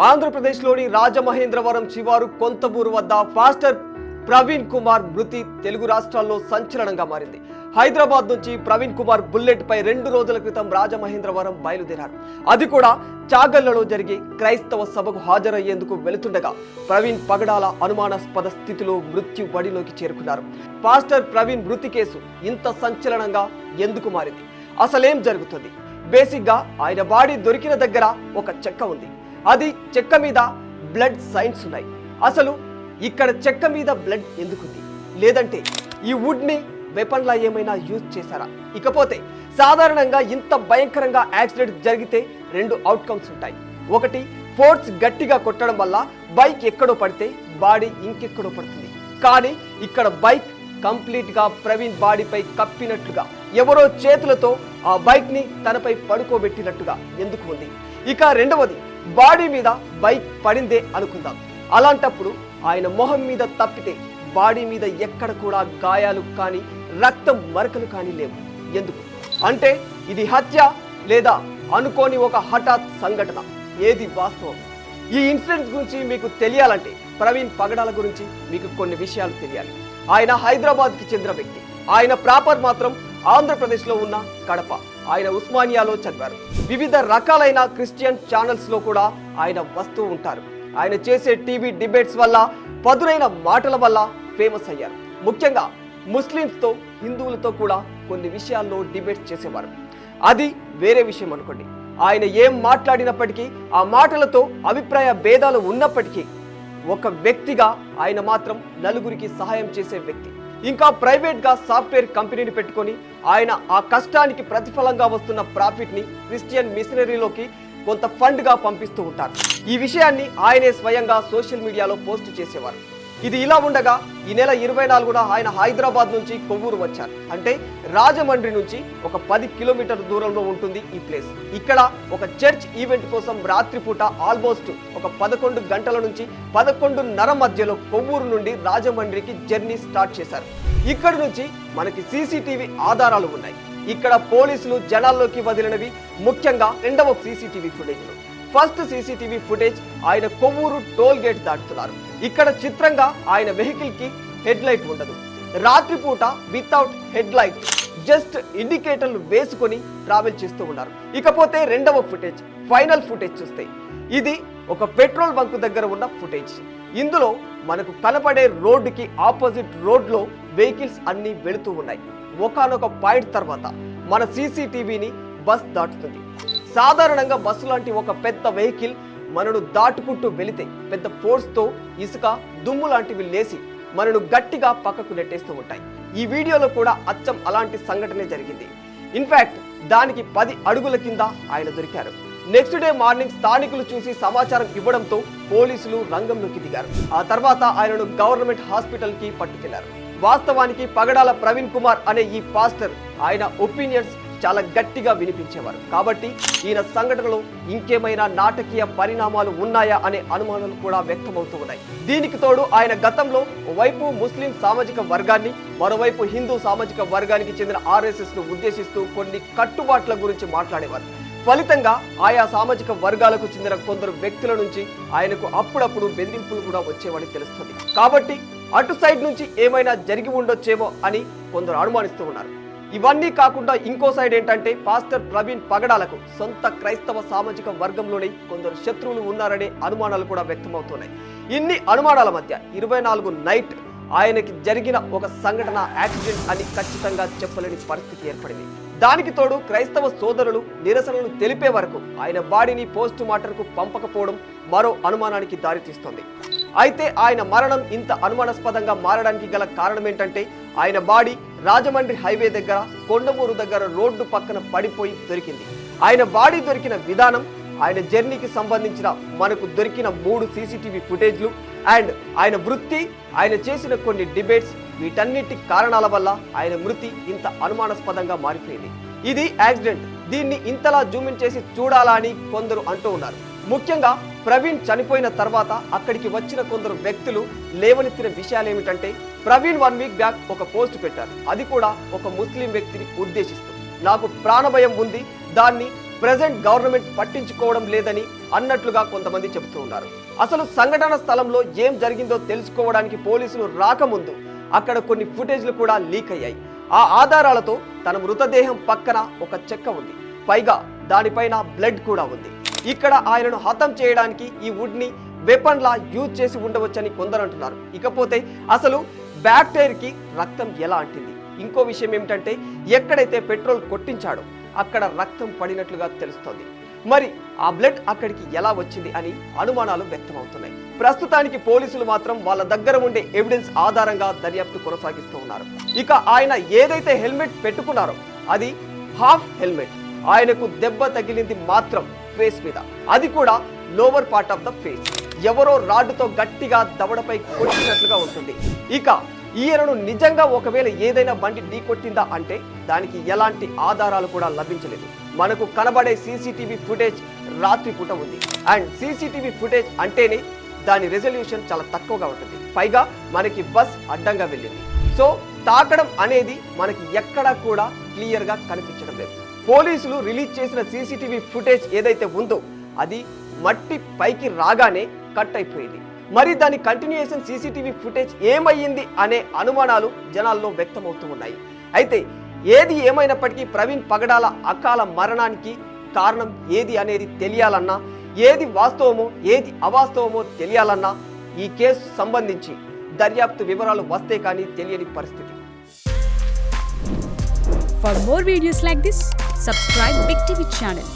ఆంధ్రప్రదేశ్లోని రాజమహేంద్రవరం శివారు కొంతమూరు వద్ద పాస్టర్ ప్రవీణ్ కుమార్ మృతి తెలుగు రాష్ట్రాల్లో సంచలనంగా మారింది. హైదరాబాద్ నుంచి ప్రవీణ్ కుమార్ బుల్లెట్ పై 2 రోజుల క్రితం రాజమహేంద్రవరం బయలుదేరారు. అది కూడా చాగళ్లలో జరిగే క్రైస్తవ సభకు హాజరయ్యేందుకు వెళుతుండగా ప్రవీణ్ పగడాల అనుమానాస్పద స్థితిలో మృత్యు బడిలోకి చేరుకున్నారు. పాస్టర్ ప్రవీణ్ మృతి కేసు ఇంత సంచలనంగా ఎందుకు మారింది? అసలేం జరుగుతుంది? బేసిక్ గా ఆయన బాడీ దొరికిన దగ్గర ఒక చెక్క ఉంది. అది చెక్క మీద బ్లడ్ సైన్స్ ఉన్నాయి. అసలు ఇక్కడ చెక్క మీద బ్లడ్ ఎందుకుంది? లేదంటే ఈ వుడ్ ని వెపన్ లా ఏమైనా యూజ్ చేశారా? ఇకపోతే సాధారణంగా ఇంత భయంకరంగా యాక్సిడెంట్ జరిగితే 2 అవుట్కమ్స్ ఉంటాయి. ఒకటి, ఫోర్స్ గట్టిగా కొట్టడం వల్ల బైక్ ఎక్కడో పడితే బాడీ ఇంకెక్కడో పడుతుంది. కానీ ఇక్కడ బైక్ కంప్లీట్ గా ప్రవీణ్ బాడీపై కప్పినట్లుగా, ఎవరో చేతులతో ఆ బైక్ ని తనపై పడుకోబెట్టినట్టుగా ఎందుకు ఉంది? ఇక రెండవది, బాడీ మీద బైక్ పడిందే అనుకుందాం. అలాంటప్పుడు ఆయన మొహం మీద తప్పితే బాడీ మీద ఎక్కడ కూడా గాయాలు కానీ రక్తం మరకలు కానీ లేవు. ఎందుకు? అంటే ఇది హత్య లేదా అనుకోని ఒక హఠాత్ సంఘటన? ఏది వాస్తవం? ఈ ఇన్సిడెంట్ గురించి మీకు తెలియాలంటే ప్రవీణ్ పగడాల గురించి మీకు కొన్ని విషయాలు తెలియాలి. ఆయన హైదరాబాద్కి చెందిన వ్యక్తి. ఆయన ప్రాపర్ మాత్రం ఆంధ్రప్రదేశ్లో ఉన్న కడప. ఆయన ఉస్మానియాలో చదివారు. వివిధ రకాలైన క్రిస్టియన్ ఛానల్స్ లో కూడా ఆయన వస్తూ ఉంటారు. ఆయన చేసే టీవీ డిబేట్స్ వల్ల, పదునైన మాటల వల్ల ఫేమస్ అయ్యారు. ముఖ్యంగా ముస్లింస్తో, హిందువులతో కూడా కొన్ని విషయాల్లో డిబేట్స్ చేసేవారు. అది వేరే విషయం అనుకోండి. ఆయన ఏం మాట్లాడినప్పటికీ, ఆ మాటలతో అభిప్రాయ భేదాలు ఉన్నప్పటికీ, ఒక వ్యక్తిగా ఆయన మాత్రం నలుగురికి సహాయం చేసే వ్యక్తి. ఇంకా ప్రైవేట్ గా సాఫ్ట్వేర్ కంపెనీని పెట్టుకొని ఆయన ఆ కష్టానికి ప్రతిఫలంగా వస్తున్న ప్రాఫిట్ ని క్రిస్టియన్ మిషనరీలోకి కొంత ఫండ్ గా పంపిస్తూ ఉంటారు. ఈ విషయాన్ని ఆయనే స్వయంగా సోషల్ మీడియాలో పోస్ట్ చేసేవారు. ఇది ఇలా ఉండగా ఈ నెల 24న ఆయన హైదరాబాద్ నుంచి కొవ్వూరు వచ్చారు. అంటే రాజమండ్రి నుంచి ఒక 10 కిలోమీటర్ దూరంలో ఉంటుంది ఈ ప్లేస్. ఇక్కడ ఒక చర్చ్ ఈవెంట్ కోసం రాత్రిపూట ఆల్మోస్ట్ ఒక 11 గంటల నుంచి 11:30 మధ్యలో కొవ్వూరు నుండి రాజమండ్రికి జర్నీ స్టార్ట్ చేశారు. ఇక్కడ నుంచి మనకి సీసీటీవీ ఆధారాలు ఉన్నాయి. ఇక్కడ పోలీసులు జనాల్లోకి వదిలినవి ముఖ్యంగా 2వ సీసీటీవీ ఫుటేజ్లు. ఫస్ట్ సీసీటీవీ ఫుటేజ్ ఆయన కొవ్వూరు టోల్ గేట్ దాటుతున్నారు. ఇక్కడ చిత్రంగా ఆయన వెహికల్ కి హెడ్ లైట్ ఉండదు. రాత్రిపూట వితౌట్ హెడ్ లైట్ జస్ట్ ఇండికేటర్లు వేసుకొని ట్రావెల్ చేస్తూ ఉన్నారు. ఇకపోతే 2వ ఫుటేజ్, ఫైనల్ ఫుటేజ్ చూస్తే ఇది ఒక పెట్రోల్ బంక్ దగ్గర ఉన్న ఫుటేజ్. ఇందులో మనకు కనపడే రోడ్డుకి ఆపోజిట్ రోడ్లో వెహికల్స్ అన్ని వెళుతూ ఉన్నాయి. ఒకానొక పాయింట్ తర్వాత మన సీసీటీవీని బస్ దాటుతుంది. సాధారణంగా బస్సు లాంటి ఒక పెద్ద వెహికల్ మనను దాటుకుంటూ వెళితే పెద్ద ఫోర్స్తో ఇసుక, దుమ్ము లాంటివి లేసి మనను గట్టిగా పక్కకు నెట్టేస్తూ ఉంటాయి. ఈ వీడియోలో కూడా అచ్చం అలాంటి సంఘటనే జరిగింది. ఇన్ఫాక్ట్ దానికి 10 అడుగుల కింద ఆయన దొరికారు. నెక్స్ట్ డే మార్నింగ్ స్థానికులు చూసి సమాచారం ఇవ్వడంతో పోలీసులు రంగంలోకి దిగారు. ఆ తర్వాత ఆయనను గవర్నమెంట్ హాస్పిటల్ కి పట్టుకెళ్లారు. వాస్తవానికి పగడాల ప్రవీణ్ కుమార్ అనే ఈ పాస్టర్ ఆయన ఒపీనియన్స్ చాలా గట్టిగా వినిపించేవారు. కాబట్టి ఈయన సంఘటనలో ఇంకేమైనా నాటకీయ పరిణామాలు ఉన్నాయా అనే అనుమానాలు కూడా వ్యక్తమవుతూ ఉన్నాయి. దీనికి తోడు ఆయన గతంలో ఓవైపు ముస్లిం సామాజిక వర్గాన్ని, మరోవైపు హిందూ సామాజిక వర్గానికి చెందిన RSS ను ఉద్దేశిస్తూ కొన్ని కట్టుబాట్ల గురించి మాట్లాడేవారు. ఫలితంగా ఆయా సామాజిక వర్గాలకు చెందిన కొందరు వ్యక్తుల నుంచి ఆయనకు అప్పుడప్పుడు బెదిరింపులు కూడా వచ్చేవని తెలుస్తుంది. కాబట్టి అటు సైడ్ నుంచి ఏమైనా జరిగి ఉండొచ్చేమో అని కొందరు అనుమానిస్తూ ఉన్నారు. ఇవన్నీ కాకుండా ఇంకో సైడ్ ఏంటంటే పాస్టర్ ప్రవీణ్ పగడాలకు సొంత క్రైస్తవ సామాజిక వర్గంలోనే కొందరు శత్రువులు ఉన్నారనే అనుమానాలు కూడా వ్యక్తమవుతున్నాయి. ఇన్ని అనుమానాల మధ్య 24 నైట్ ఆయనకి జరిగిన ఒక సంఘటన యాక్సిడెంట్ అని ఖచ్చితంగా చెప్పలేని పరిస్థితి ఏర్పడింది. దానికి తోడు క్రైస్తవ సోదరులు నిరసనలు తెలిపే వరకు ఆయన బాడీని పోస్ట్ మార్టంకు పంపకపోవడం మరో అనుమానానికి దారితీస్తోంది. అయితే ఆయన మరణం ఇంత అనుమానాస్పదంగా మారడానికి గల కారణం ఏంటంటే ఆయన బాడీ రాజమండ్రి హైవే దగ్గర కొండమూరు దగ్గర రోడ్డు పక్కన పడిపోయి దొరికింది. ఆయన బాడీ దొరికిన విధానం, ఆయన జర్నీకి సంబంధించిన మనకు దొరికిన 3 సీసీటీవీ ఫుటేజ్లు అండ్ ఆయన వృత్తి, ఆయన చేసిన కొన్ని డిబేట్స్, వీటన్నిటి కారణాల వల్ల ఆయన మృతి ఇంత అనుమానాస్పదంగా మారిపోయింది. ఇది యాక్సిడెంట్, దీన్ని ఇంతలా జూమిన్ చేసి చూడాలా అని కొందరు అంటూ ఉన్నారు. ముఖ్యంగా ప్రవీణ్ చనిపోయిన తర్వాత అక్కడికి వచ్చిన కొందరు వ్యక్తులు లేవనెత్తిన విషయాలు ఏమిటంటే, ప్రవీణ్ 1 వీక్ బ్యాక్ ఒక పోస్ట్ పెట్టారు. అది కూడా ఒక ముస్లిం వ్యక్తిని ఉద్దేశిస్తూ, నాకు ప్రాణభయం ఉంది, దాన్ని ప్రెజెంట్ గవర్నమెంట్ పట్టించుకోవడం లేదని అన్నట్లుగా కొంతమంది చెబుతూ ఉన్నారు. అసలు సంఘటన స్థలంలో ఏం జరిగిందో తెలుసుకోవడానికి పోలీసులు రాకముందు అక్కడ కొన్ని ఫుటేజ్లు కూడా లీక్ అయ్యాయి. ఆ ఆధారాలతో తన మృతదేహం పక్కన ఒక చెక్క ఉంది, పైగా దానిపైన బ్లడ్ కూడా ఉంది. ఇక్కడ ఆయనను హతం చేయడానికి ఈ వుడ్ ని వెపన్ లా యూజ్ చేసి ఉండవచ్చని కొందరు అంటున్నారు. ఇకపోతే అసలు బ్యాక్ టైర్ కి రక్తం ఎలా అంటింది? ఇంకో విషయం ఏమిటంటే ఎక్కడైతే పెట్రోల్ కొట్టించాడో అక్కడ రక్తం పడినట్లుగా తెలుస్తోంది. మరి ఆ బ్లడ్ అక్కడికి ఎలా వచ్చింది అని అనుమానాలు వ్యక్తమవుతున్నాయి. ప్రస్తుతానికి పోలీసులు మాత్రం వాళ్ళ దగ్గర ఉండే ఎవిడెన్స్ ఆధారంగా దర్యాప్తు కొనసాగిస్తూ ఉన్నారు. ఇక ఆయన ఏదైతే హెల్మెట్ పెట్టుకున్నారో అది హాఫ్ హెల్మెట్. ఆయనకు దెబ్బ తగిలింది మాత్రం ఫేస్ మీద, అది కూడా lower part of the face. ఎవరో రాడ్డుతో గట్టిగా దవడపై కొట్టినట్లుగా ఉంటుంది. ఇక ఈయనను నిజంగా ఒకవేళ ఏదైనా బండి ఢీ కొట్టిందా అంటే దానికి ఎలాంటి ఆధారాలు కూడా లభించలేదు. మనకు కనబడే సీసీటీవీ ఫుటేజ్ రాత్రి పూట ఉంది. అండ్ సీసీటీవీ ఫుటేజ్ అంటేనే దాని రెజల్యూషన్ చాలా తక్కువగా ఉంటుంది. పైగా మనకి బస్ అడ్డంగా వెళ్ళింది. సో తాకడం అనేది మనకి ఎక్కడా కూడా క్లియర్గా కనిపించడం లేదు. పోలీసులు రిలీజ్ చేసిన సీసీటీవీ ఫుటేజ్ ఏదైతే ఉందో అది మట్టి పైకి రాగానే కట్ అయిపోయింది. మరి దాని కంటిన్యూయేషన్ సీసీటీవీ ఫుటేజ్ ఏమయ్యింది అనే అనుమానాలు జనాల్లో వ్యక్తమవుతూ ఉన్నాయి. అయితే ఏది ఏమైనప్పటికీ ప్రవీణ్ పగడాల అకాల మరణానికి కారణం ఏది అనేది తెలియాలన్నా, ఏది వాస్తవమో ఏది అవాస్తవమో తెలియాలన్నా ఈ కేసు సంబంధించి దర్యాప్తు వివరాలు వస్తే కానీ తెలియని పరిస్థితి. For more videos like this, subscribe Big TV channel.